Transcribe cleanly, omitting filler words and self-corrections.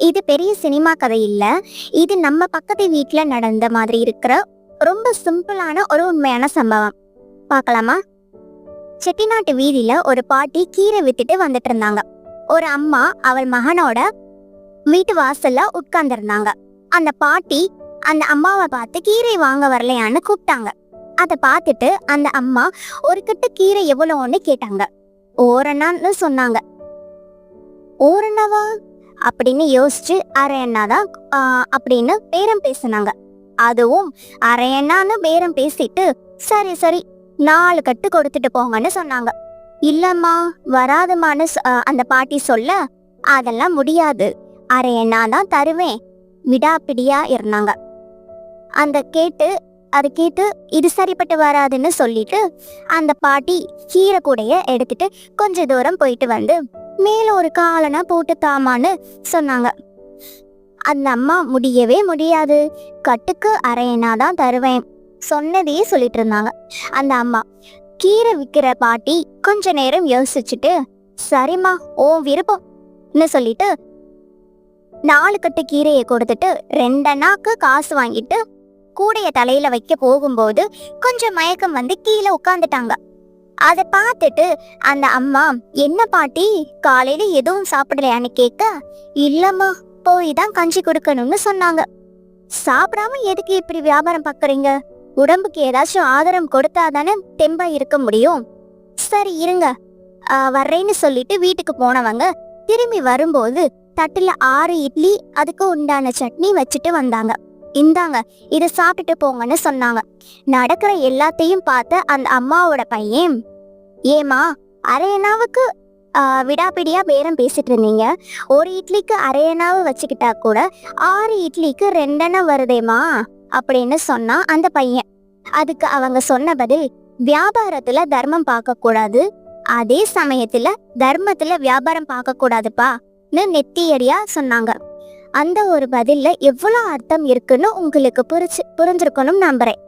இது பெரிய சினிமா கதை இல்ல. இது நம்ம பக்கத்து வீட்ல நடந்த மாதிரி இருக்கிற ரொம்ப சிம்பிளான ஒரு உண்மையான சம்பவம். பார்க்கலாமா? செட்டிநாட்டு வீதியில ஒரு பாட்டி கீரை வித்துட்டு வந்துட்டு இருந்தாங்க. ஒரு அம்மா அவள் மகனோட வீட்டு வாசல்ல உட்கார்ந்துருந்தாங்க. அந்த பாட்டி அந்த அம்மாவை பார்த்து கீரை வாங்க வரலையான்னு கூப்பிட்டாங்க. அதை பார்த்துட்டு அந்த அம்மா ஒரு கட்டு கீரை எவ்வளோன்னு கேட்டாங்க. ஓரணான்னு சொன்னாங்க. ஓரணவா அப்படின்னு யோசிச்சு அரை அண்ணாதான் அப்படின்னு பேரம் பேசினாங்க. அதுவும் அரை அண்ணான்னு பேரம் பேசிட்டு சரி சரி 4 கட்டு கொடுத்துட்டு போங்கன்னு சொன்னாங்க. இல்லம்மா வராதுமான்னு அந்த பாட்டி சொல்ல, அதெல்லாம் முடியாது, அரை அண்ணா தான் தருவேன், விடாப்பிடியா இருந்தாங்க. அது கேட்டு இது சரிப்பட்டு வராதுன்னு சொல்லிட்டு அந்த பாட்டி கீரை கூடைய எடுத்துட்டு கொஞ்ச தூரம் போயிட்டு வந்து மேல ஒரு காலனா போட்டு தாமான்னு சொன்னாங்க. அந்த அம்மா முடியவே முடியாது, கட்டுக்கு அரையனா தான் தருவேன் சொன்னதையே சொல்லிட்டு இருந்தாங்க. அந்த அம்மா கீரை விற்கிற பாட்டி கொஞ்ச நேரம் யோசிச்சுட்டு சரிம்மா ஓ விருப்பம்னு சொல்லிட்டு 4 கட்டு கீரையை கொடுத்துட்டு 2 அண்ணாக்கு காசு வாங்கிட்டு கூடைய தலையில வைக்க போகும்போது கொஞ்சம் மயக்கம் வந்து கீழே உட்காந்துட்டாங்க. அதை பார்த்துட்டு அந்த அம்மா என்ன பாட்டி காலையில எதுவும் சாப்பிடலையான்னு கேட்க, இல்லம்மா போய் தான் கஞ்சி கொடுக்கணும்னு சொன்னாங்க. சாப்பிடாம எதுக்கு இப்படி வியாபாரம் பார்க்குறீங்க? உடம்புக்கு ஏதாச்சும் ஆதாரம் கொடுத்தாதானே தெம்பா இருக்க முடியும். சரி இருங்க வர்றேன்னு சொல்லிட்டு வீட்டுக்கு போனவங்க திரும்பி வரும்போது தட்டுல 6 இட்லி அதுக்கு உண்டான சட்னி வச்சுட்டு வந்தாங்க. இந்தாங்க இதை சாப்பிட்டுட்டு போங்கன்னு சொன்னாங்க. நடக்கிற எல்லாத்தையும் பார்த்த அந்த அம்மாவோட பையன், ஏமா அரையனாவுக்கு விடாப்பிடியா பேரம் பேசிட்டு இருந்தீங்க, ஒரு இட்லிக்கு அரையனாவை வச்சுக்கிட்டா கூட 6 இட்லிக்கு 2 அண்ணா வருதேமா அப்படின்னு சொன்னா அந்த பையன். அதுக்கு அவங்க சொன்ன பதில், வியாபாரத்துல தர்மம் பார்க்க கூடாது, அதே சமயத்துல தர்மத்துல வியாபாரம் பார்க்க கூடாதுப்பான்னு நெத்தியடியா சொன்னாங்க. அந்த ஒரு பதில்ல எவ்வளவு அர்த்தம் இருக்குன்னு உங்களுக்கு புரிஞ்சிருக்கணும் நம்புறேன்.